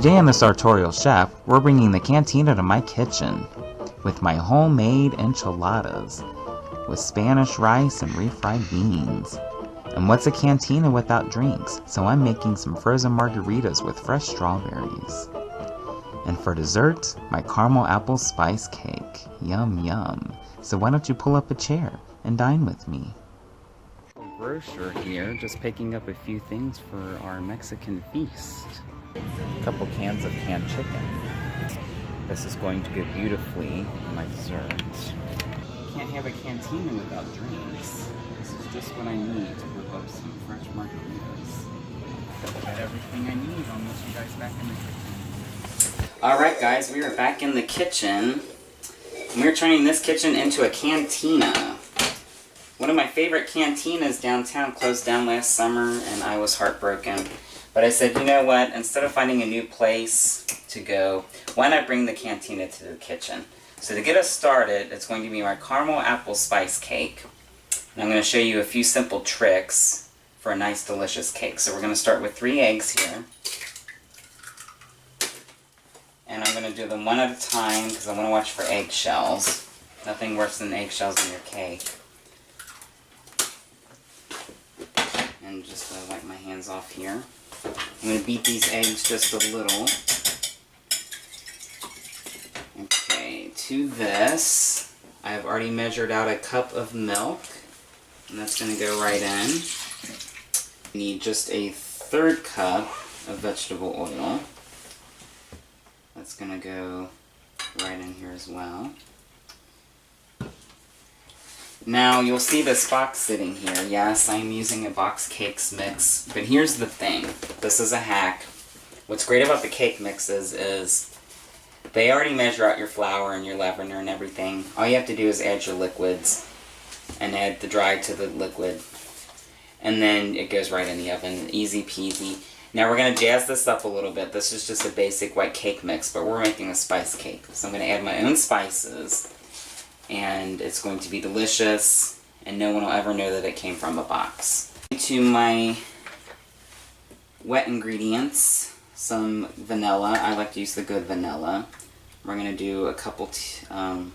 Today on the Sartorial Chef, we're bringing the Cantina to my kitchen with my homemade enchiladas with Spanish rice and refried beans. And what's a cantina without drinks? So I'm making some frozen margaritas with fresh strawberries. And for dessert, my caramel apple spice cake. Yum yum. So why don't you pull up a chair and dine with me? Grocer here, just picking up a few things for our Mexican feast. A couple cans of canned chicken. This is going to go beautifully in my dessert. Can't have a cantina without drinks. This is just what I need to whip up some fresh margaritas. Got everything I need. I'll meet you guys back in the kitchen. Alright guys, we are back in the kitchen. We're turning this kitchen into a cantina. One of my favorite cantinas downtown closed down last summer and I was heartbroken. But I said, you know what, instead of finding a new place to go, why not bring the cantina to the kitchen? So to get us started, it's going to be my caramel apple spice cake. And I'm going to show you a few simple tricks for a nice delicious cake. So we're going to start with 3 eggs here. And I'm going to do them one at a time because I want to watch for eggshells. Nothing worse than eggshells in your cake. And just wipe my hands off here. I'm going to beat these eggs just a little. Okay, to this, I have already measured out a cup of milk. And that's going to go right in. You need just a 1/3 cup of vegetable oil. That's going to go right in here as well. Now, you'll see this box sitting here. Yes, I'm using a box cakes mix, but here's the thing. This is a hack. What's great about the cake mixes is they already measure out your flour and your leavener and everything. All you have to do is add your liquids and add the dry to the liquid. And then it goes right in the oven. Easy peasy. Now we're going to jazz this up a little bit. This is just a basic white cake mix, but we're making a spice cake. So I'm going to add my own spices. And it's going to be delicious, and no one will ever know that it came from a box. To my wet ingredients, some vanilla. I like to use the good vanilla. We're going to do a couple 1/4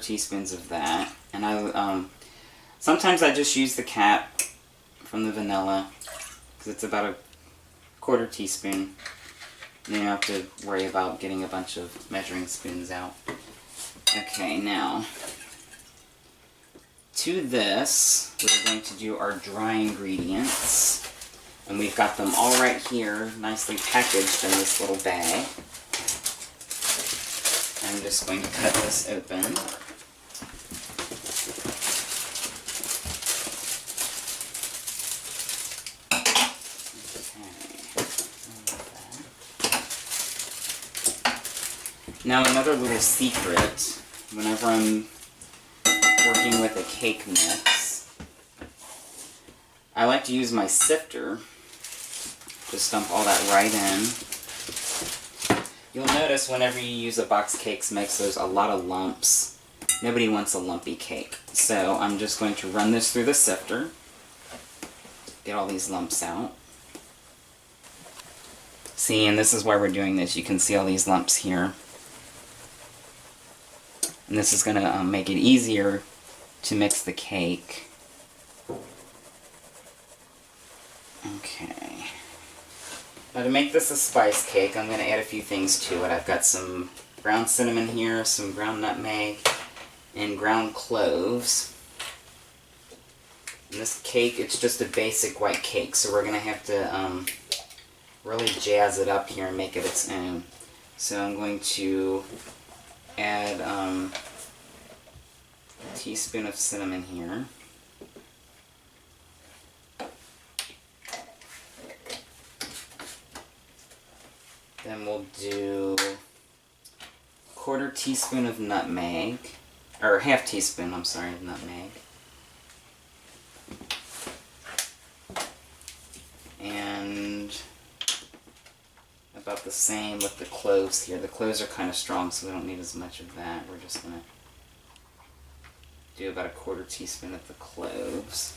teaspoons of that. And I sometimes I just use the cap from the vanilla, because it's about a 1/4 teaspoon. And you don't have to worry about getting a bunch of measuring spoons out. Okay, now, to this, we're going to do our dry ingredients. And we've got them all right here, nicely packaged in this little bag. I'm just going to cut this open. Okay. Now, another little secret. Whenever I'm working with a cake mix, I like to use my sifter to stump all that right in. You'll notice whenever you use a box cakes mix, there's a lot of lumps. Nobody wants a lumpy cake. So I'm just going to run this through the sifter, get all these lumps out. See, and this is why we're doing this. You can see all these lumps here. And this is going to make it easier to mix the cake. Okay. Now to make this a spice cake, I'm going to add a few things to it. I've got some ground cinnamon here, some ground nutmeg, and ground cloves. And this cake, it's just a basic white cake, so we're going to have to really jazz it up here and make it its own. So I'm going to add a teaspoon of cinnamon here. Then we'll do a 1/4 teaspoon of nutmeg, or 1/2 teaspoon, I'm sorry, of nutmeg. And about the same with the cloves here. The cloves are kind of strong, so we don't need as much of that. We're just going to do about a 1/4 teaspoon of the cloves.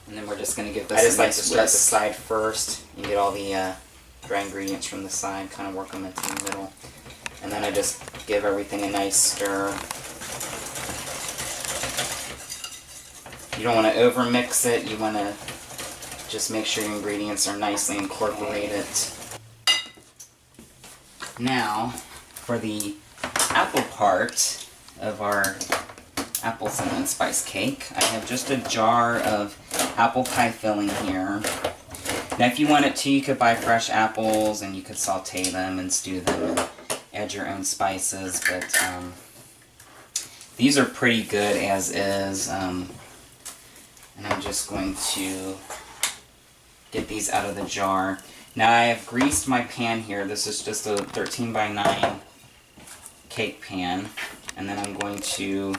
And then we're just going to give this I just like to start the side first and get all the dry ingredients from the side, kind of work them into the middle. And then I just give everything a nice stir. You don't want to over mix it, you want to just make sure your ingredients are nicely incorporated. Now, for the apple part of our apple cinnamon spice cake, I have just a jar of apple pie filling here. Now if you wanted to, you could buy fresh apples and you could saute them and stew them and add your own spices, but these are pretty good as is. And I'm just going to get these out of the jar. Now I have greased my pan here. This is just a 13 by 9 cake pan, and then I'm going to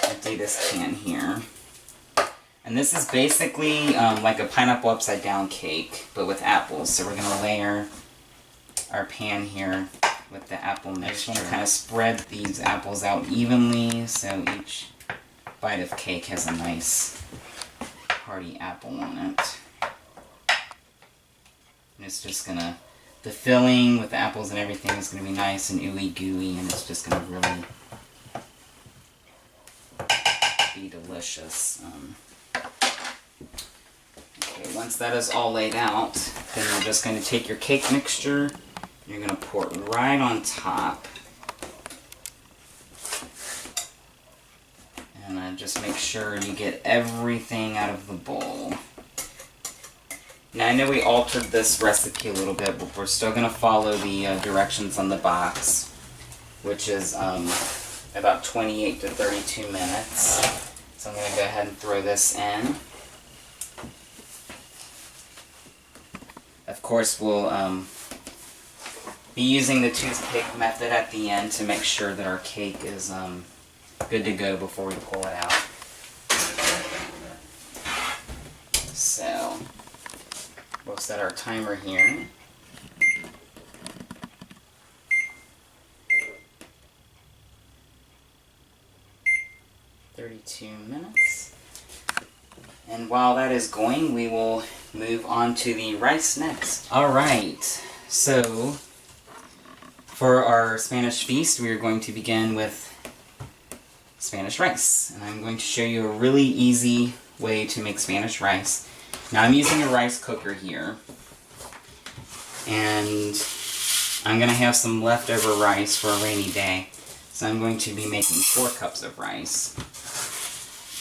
empty this can here. And this is basically like a pineapple upside down cake, but with apples. So we're going to layer our pan here with the apple mixture. I just want to kind of spread these apples out evenly so each bite of cake has a nice hearty apple on it. And it's just going to, the filling with the apples and everything is going to be nice and ooey gooey, and it's just going to really be delicious. Okay, once that is all laid out, then you're just going to take your cake mixture, you're going to pour it right on top. And just make sure you get everything out of the bowl. Now I know we altered this recipe a little bit, but we're still going to follow the directions on the box, which is about 28 to 32 minutes. So I'm going to go ahead and throw this in. Of course, we'll be using the toothpick method at the end to make sure that our cake is good to go before we pull it out. So, we'll set our timer here. $32. And while that is going, we will move on to the rice next. Alright, so for our Spanish feast, we are going to begin with Spanish rice. And I'm going to show you a really easy way to make Spanish rice. Now I'm using a rice cooker here. And I'm going to have some leftover rice for a rainy day. So I'm going to be making 4 cups of rice.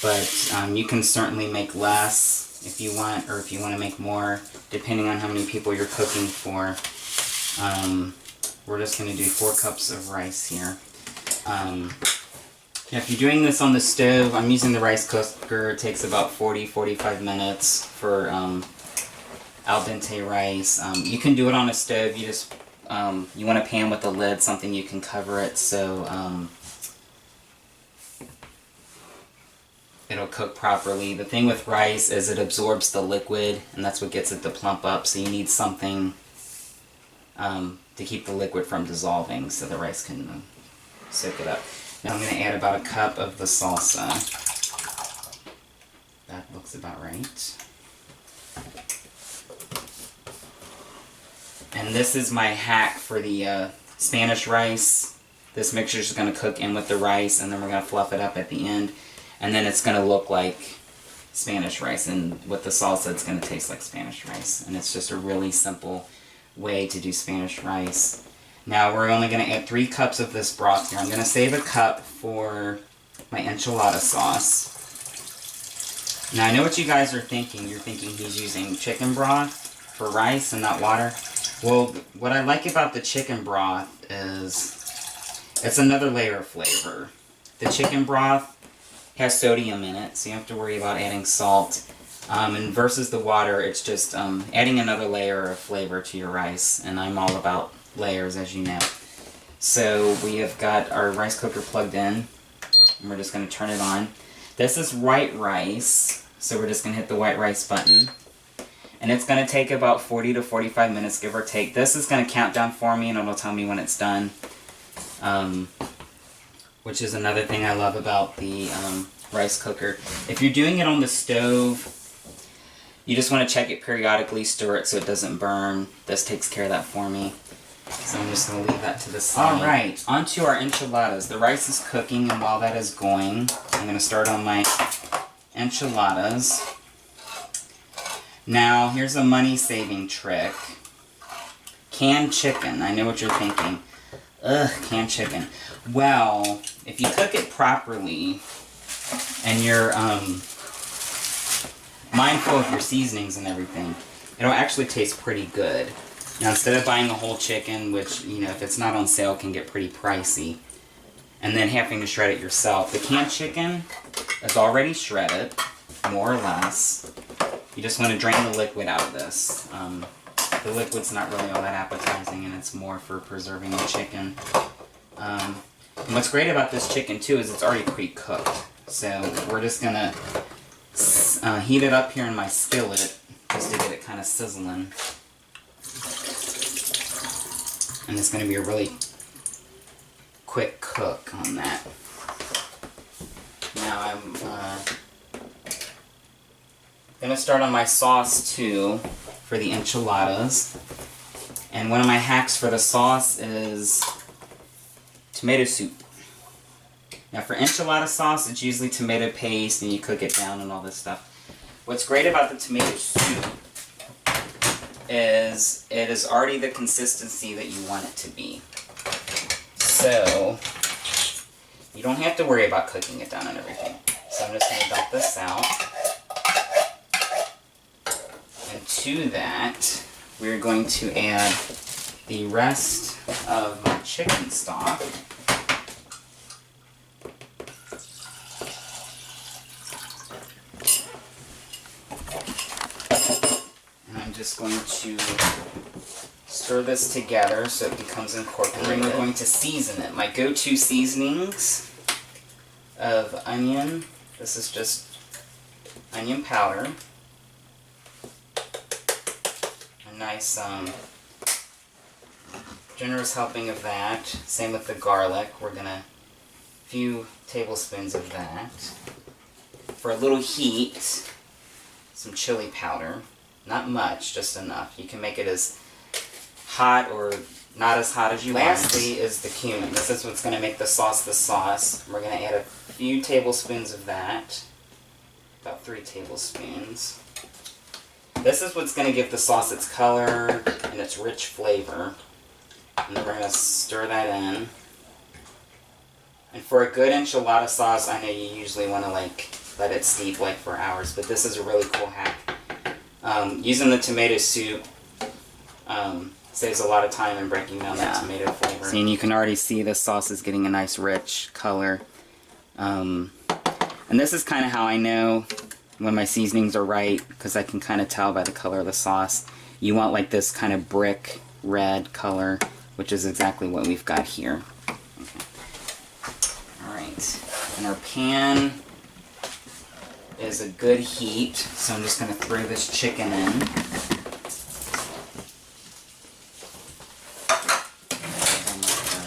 But you can certainly make less if you want, or if you want to make more, depending on how many people you're cooking for. We're just going to do 4 cups of rice here. Now if you're doing this on the stove, I'm using the rice cooker. It takes about 40-45 minutes for al dente rice. You can do it on a stove. You just you want a pan with a lid, something you can cover it so it'll cook properly. The thing with rice is it absorbs the liquid, and that's what gets it to plump up, so you need something to keep the liquid from dissolving so the rice can soak it up. Now I'm going to add about a cup of the salsa. That looks about right. And this is my hack for the Spanish rice. This mixture is going to cook in with the rice, and then we're going to fluff it up at the end. And then it's going to look like Spanish rice, and with the salsa it's going to taste like Spanish rice. And it's just a really simple way to do Spanish rice. Now we're only going to add 3 cups of this broth here. I'm going to save a cup for my enchilada sauce. Now I know what you guys are thinking. You're thinking he's using chicken broth for rice and not water. Well, what I like about the chicken broth is it's another layer of flavor. The chicken broth has sodium in it, so you don't have to worry about adding salt. And versus the water, it's just adding another layer of flavor to your rice, and I'm all about layers, as you know. So we have got our rice cooker plugged in, and we're just going to turn it on. This is white rice, so we're just going to hit the white rice button. And it's going to take about 40 to 45 minutes, give or take. This is going to count down for me, and it'll tell me when it's done. which is another thing I love about the rice cooker. If you're doing it on the stove, you just want to check it periodically, stir it so it doesn't burn. This takes care of that for me. So I'm just going to leave that to the side. Alright, on to our enchiladas. The rice is cooking, and while that is going, I'm going to start on my enchiladas. Now, here's a money-saving trick. Canned chicken. I know what you're thinking. Ugh, canned chicken. Well, if you cook it properly, and you're mindful of your seasonings and everything, it'll actually taste pretty good. Now, instead of buying a whole chicken, which, you know, if it's not on sale, can get pretty pricey, and then having to shred it yourself, the canned chicken is already shredded, more or less. You just want to drain the liquid out of this. The liquid's not really all that appetizing, and it's more for preserving the chicken. And what's great about this chicken, too, is it's already pre-cooked. So we're just going to heat it up here in my skillet, just to get it kind of sizzling. And it's going to be a really quick cook on that. Now I'm going to start on my sauce too for the enchiladas. And one of my hacks for the sauce is tomato soup. Now for enchilada sauce, it's usually tomato paste and you cook it down and all this stuff. What's great about the tomato soup is it is already the consistency that you want it to be. So you don't have to worry about cooking it down and everything. So I'm just going to dump this out. And to that, we're going to add the rest of my chicken stock. Just going to stir this together so it becomes incorporated. And we're going to season it. My go-to seasonings of onion. This is just onion powder. A nice generous helping of that. Same with the garlic. We're gonna few tablespoons of that. For a little heat, some chili powder. Not much, just enough. You can make it as hot or not as hot as you want. Lastly is the cumin. This is what's going to make the sauce. We're going to add a few tablespoons of that. About 3 tablespoons. This is what's going to give the sauce its color and its rich flavor. And then we're going to stir that in. And for a good enchilada sauce, I know you usually want to let it steep for hours, but this is a really cool hack. Using the tomato soup saves a lot of time in breaking down that tomato flavor. See, and you can already see the sauce is getting a nice rich color. And this is kind of how I know when my seasonings are right, because I can kind of tell by the color of the sauce. You want this kind of brick red color, which is exactly what we've got here. Okay. Alright, and our pan is a good heat, so I'm just going to throw this chicken in.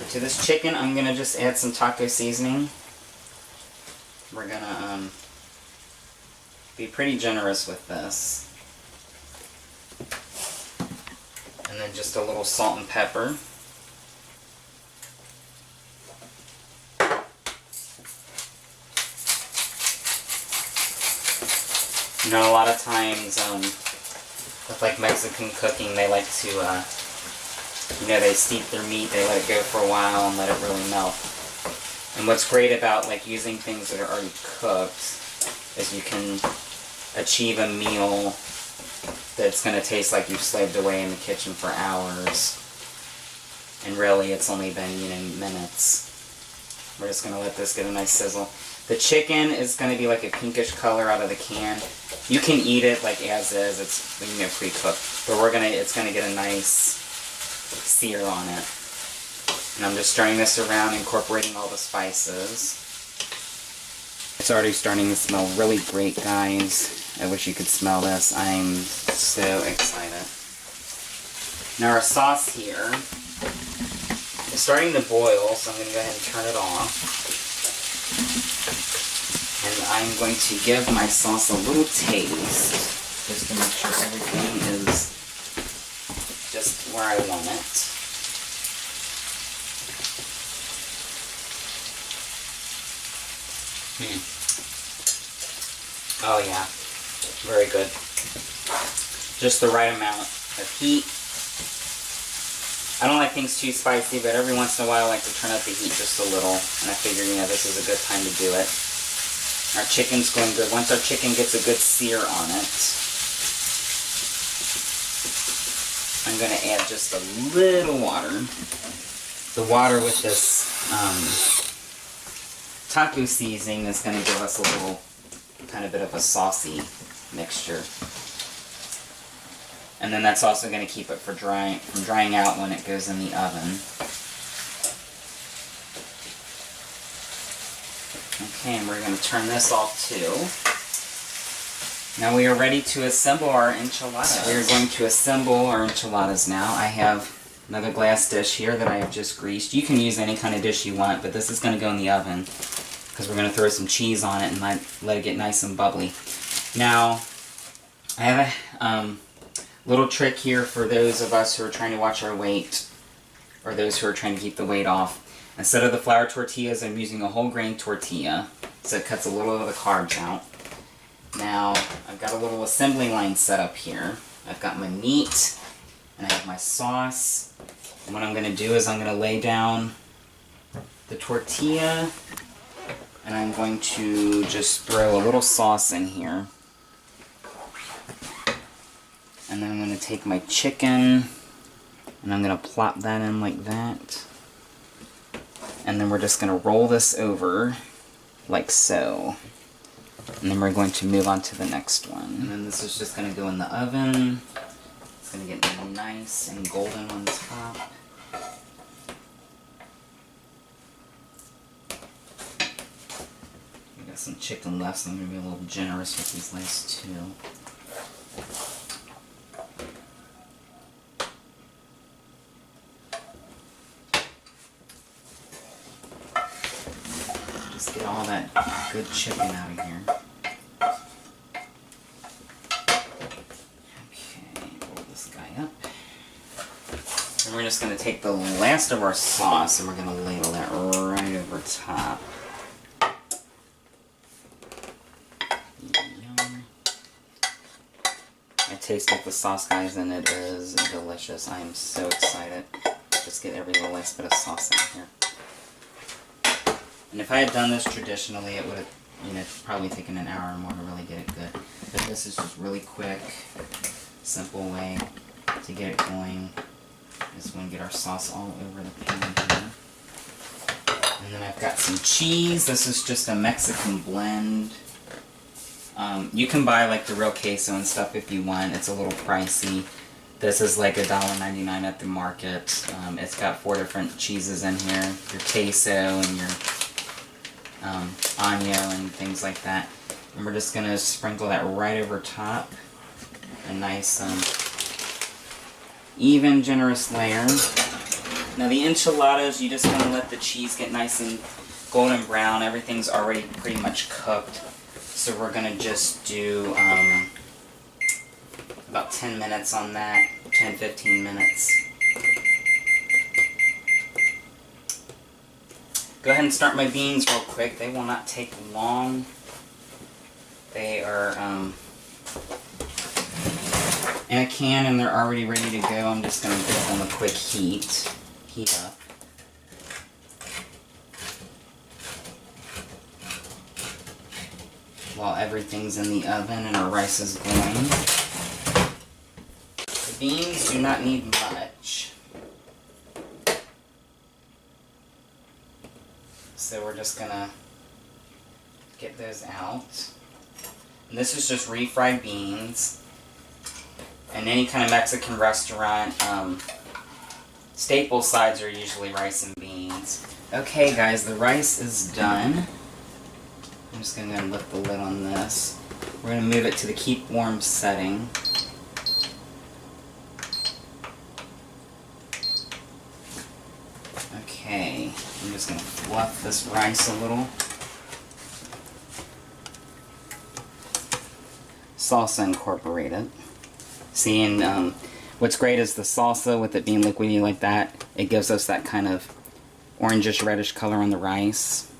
To this chicken, I'm going to just add some taco seasoning. We're going to be pretty generous with this. And then just a little salt and pepper. You know, a lot of times, with Mexican cooking, they like to, they steep their meat, they let it go for a while and let it really melt. And what's great about, using things that are already cooked is you can achieve a meal that's going to taste like you've slaved away in the kitchen for hours. And really, it's only been, minutes. We're just going to let this get a nice sizzle. The chicken is going to be a pinkish color out of the can. You can eat it as is. It's pre-cooked, but it's going to get a nice sear on it. And I'm just stirring this around, incorporating all the spices. It's already starting to smell really great, guys. I wish you could smell this. I'm so excited. Now our sauce here is starting to boil, so I'm going to go ahead and turn it off. And I'm going to give my sauce a little taste, just to make sure everything is just where I want it. Oh yeah, very good. Just the right amount of heat. I don't like things too spicy, but every once in a while I like to turn up the heat just a little. And I figure, you know, this is a good time to do it. Our chicken's going good. Once our chicken gets a good sear on it, I'm going to add just a little water. The water with this taco seasoning is going to give us a little kind of bit of a saucy mixture. And then that's also going to keep it from drying out when it goes in the oven. Okay, and we're going to turn this off too. Now we are ready to assemble our enchiladas. We are going to assemble our enchiladas now. I have another glass dish here that I have just greased. You can use any kind of dish you want, but this is going to go in the oven because we're going to throw some cheese on it and let it get nice and bubbly. Now, I have a little trick here for those of us who are trying to watch our weight, or those who are trying to keep the weight off. Instead of the flour tortillas, I'm using a whole grain tortilla, so it cuts a little of the carbs out. Now, I've got a little assembly line set up here. I've got my meat, and I have my sauce. And what I'm going to do is I'm going to lay down the tortilla, and I'm going to just throw a little sauce in here. And then I'm going to take my chicken, and I'm going to plop that in like that. And then we're just going to roll this over, like so. And then we're going to move on to the next one. And then this is just going to go in the oven. It's going to get nice and golden on top. We got some chicken left, so I'm going to be a little generous with these last two. Get all that good chicken out of here. Okay, roll this guy up. And we're just going to take the last of our sauce and we're going to ladle that right over top. Yum. I tasted the sauce, guys, and it is delicious. I am so excited. Just get every little last bit of sauce out here. And if I had done this traditionally, it would have, you know, probably taken an hour or more to really get it good. But this is just really quick, simple way to get it going. Just want to get our sauce all over the pan here. And then I've got some cheese. This is just a Mexican blend. You can buy like the real queso and stuff if you want. It's a little pricey. This is like $1.99 at the market. It's got 4 different cheeses in here. Your queso and your año and things like that. And we're just going to sprinkle that right over top. A nice, even, generous layer. Now the enchiladas, you just want to let the cheese get nice and golden brown. Everything's already pretty much cooked. So we're going to just do about 10 minutes on that. 10-15 minutes. Go ahead and start my beans real quick. They will not take long. They are in a can and they're already ready to go. I'm just going to give them a quick heat up. While everything's in the oven and our rice is going. The beans do not need much. So we're just gonna get those out. And this is just refried beans. In any kind of Mexican restaurant, staple sides are usually rice and beans. Okay guys, the rice is done. I'm just gonna lift the lid on this. We're gonna move it to the keep warm setting. Okay, I'm just going to fluff this rice a little. salsa incorporated. See, and what's great is the salsa, with it being liquidy like that, it gives us that kind of orangish reddish color on the rice.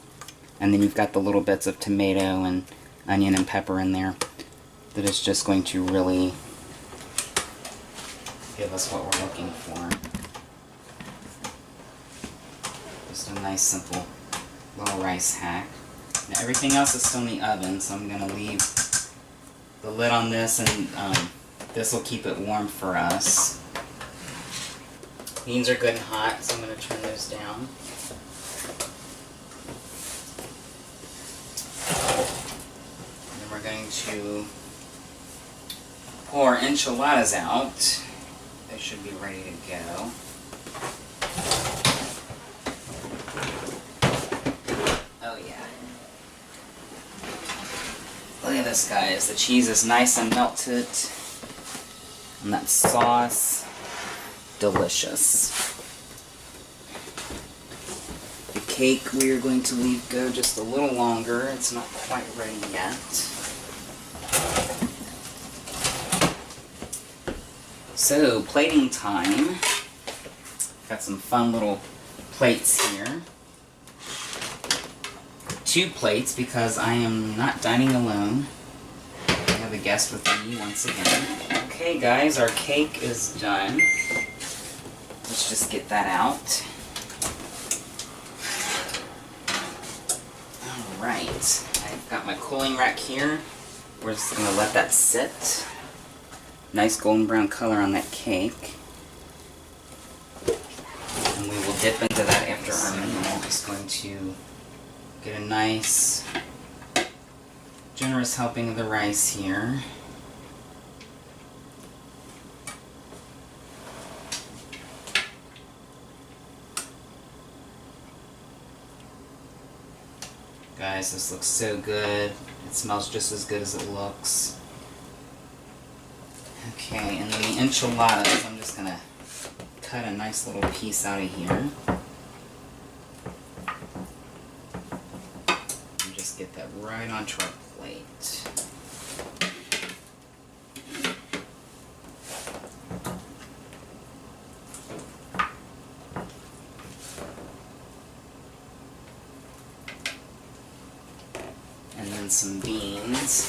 And then you've got the little bits of tomato and onion and pepper in there that is just going to really give us what we're looking for. Just a nice simple little rice hack. Now everything else is still in the oven, so I'm going to leave the lid on this, and this will keep it warm for us. Beans are good and hot, so I'm going to turn those down. And then we're going to pull our enchiladas out. They should be ready to go. Oh yeah. Look at this, guys. The cheese is nice and melted. And that sauce, delicious. The cake we are going to leave go just a little longer. It's not quite ready yet. So, plating time. Got some fun little plates here. 2 plates because I am not dining alone. I have a guest with me once again. Okay guys, our cake is done. Let's just get that out. Alright, I've got my cooling rack here. We're just going to let that sit. Nice golden brown color on that cake. And we will dip into that after our meal. I'm just going to get a nice, generous helping of the rice here. Guys, this looks so good. It smells just as good as it looks. Okay, and then the enchiladas, I'm just going to cut a nice little piece out of here. And just get that right onto our plate. And then some beans,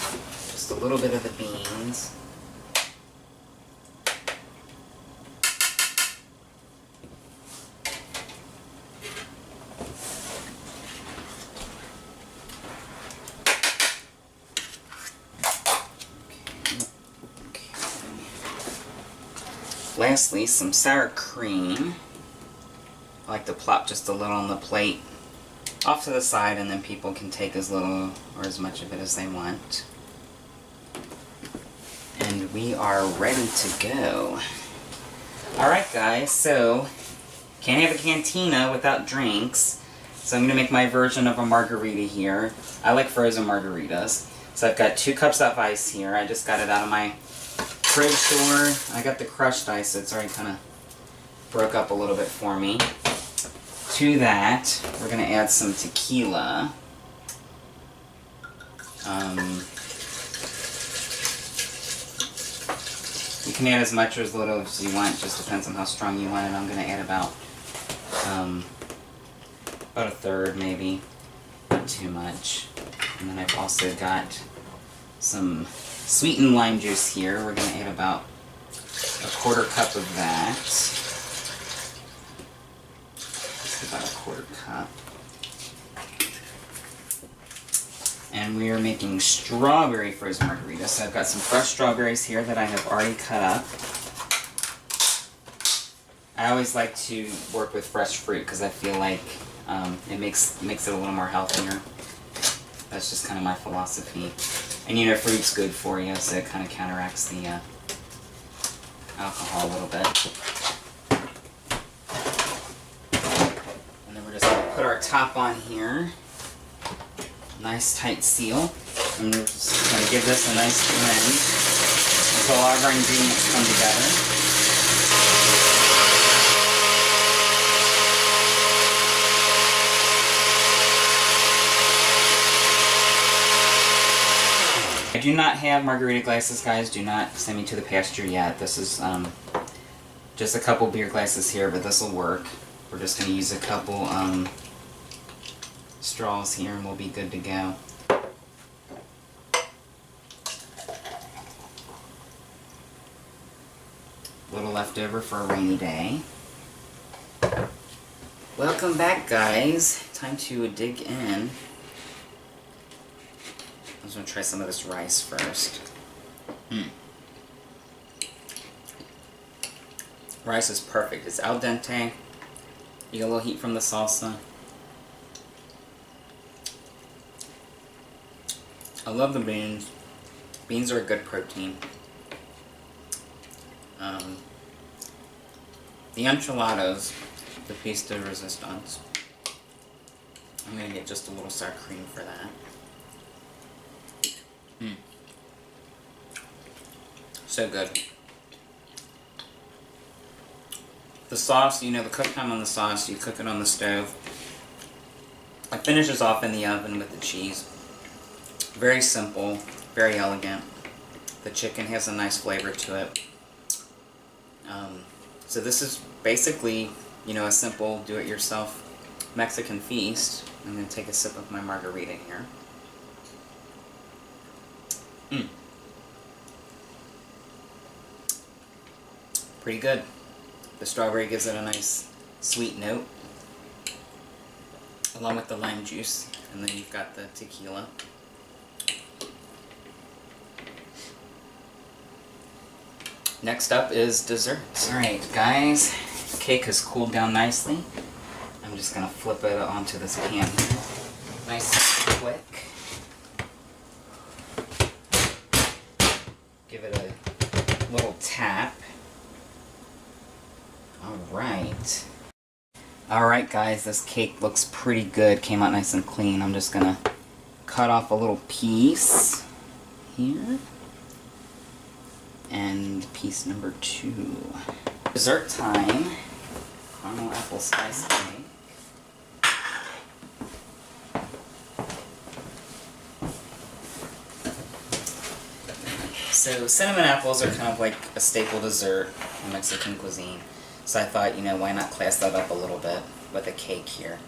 just a little bit of the beans. Lastly, some sour cream. I like to plop just a little on the plate off to the side, and then people can take as little or as much of it as they want. And we are ready to go. Alright guys, so can't have a cantina without drinks, so I'm going to make my version of a margarita here. I like frozen margaritas. So I've got 2 cups of ice here. I just got it out of my fridge store. I got the crushed ice, so it's already kind of broke up a little bit for me. To that, we're going to add some tequila. You can add as much or as little as you want, just depends on how strong you want it. I'm going to add about a third maybe, not too much. And then I've also got some sweetened lime juice here. We're going to add about a 1/4 cup of that. Just about a 1/4 cup. And we are making strawberry frozen margaritas. So I've got some fresh strawberries here that I have already cut up. I always like to work with fresh fruit because I feel like it makes it a little more healthier. That's just kind of my philosophy. And you know, fruit's good for you, so it kind of counteracts the alcohol a little bit. And then we're just going to put our top on here. Nice tight seal. And we're just going to give this a nice blend until all of our ingredients come together. I do not have margarita glasses, guys. Do not send me to the pasture yet. This is just a couple beer glasses here, but this will work. We're just going to use a couple straws here and we'll be good to go. A little left over for a rainy day. Welcome back, guys. Time to dig in. I'm just going to try some of this rice first. Rice is perfect. It's al dente. You get a little heat from the salsa. I love the beans. Beans are a good protein. The enchiladas, the piece de resistance. I'm going to get just a little sour cream for that. So good. The sauce, you know, the cook time on the sauce, you cook it on the stove. It finishes off in the oven with the cheese. Very simple, very elegant. The chicken has a nice flavor to it. So this is basically, you know, a simple do-it-yourself Mexican feast. I'm going to take a sip of my margarita here. Pretty good. The strawberry gives it a nice sweet note, along with the lime juice, and then you've got the tequila. Next up is desserts. Alright guys, cake has cooled down nicely. I'm just going to flip it onto this pan. Nice and quick. Give it a little tap. Alright. Alright guys, this cake looks pretty good. Came out nice and clean. I'm just going to cut off a little piece here. And piece number 2. Dessert time. Caramel apple slice cake. So cinnamon apples are kind of like a staple dessert in Mexican cuisine. So I thought, you know, why not class that up a little bit with a cake here.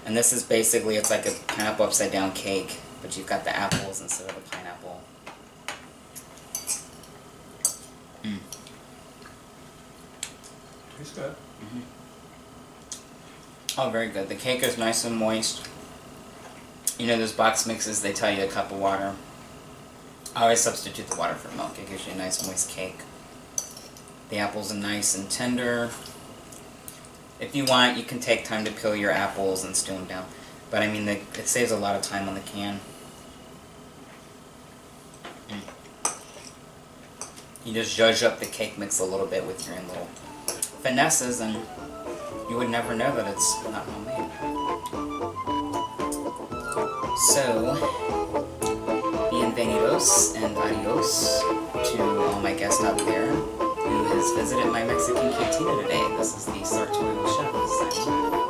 And this is basically, it's like a pineapple upside down cake, but you've got the apples instead of the pineapple. Tastes good. Oh, very good. The cake is nice and moist. You know, those box mixes, they tell you a cup of water. I always substitute the water for milk. It gives you a nice moist cake. The apples are nice and tender. If you want, you can take time to peel your apples and stew them down. But I mean, it saves a lot of time on the can. You just zhuzh up the cake mix a little bit with your own little finesses, and you would never know that it's not homemade. So, bienvenidos and adios to all my guests out there who has visited my Mexican cantina today. This is the Sartorial Chef.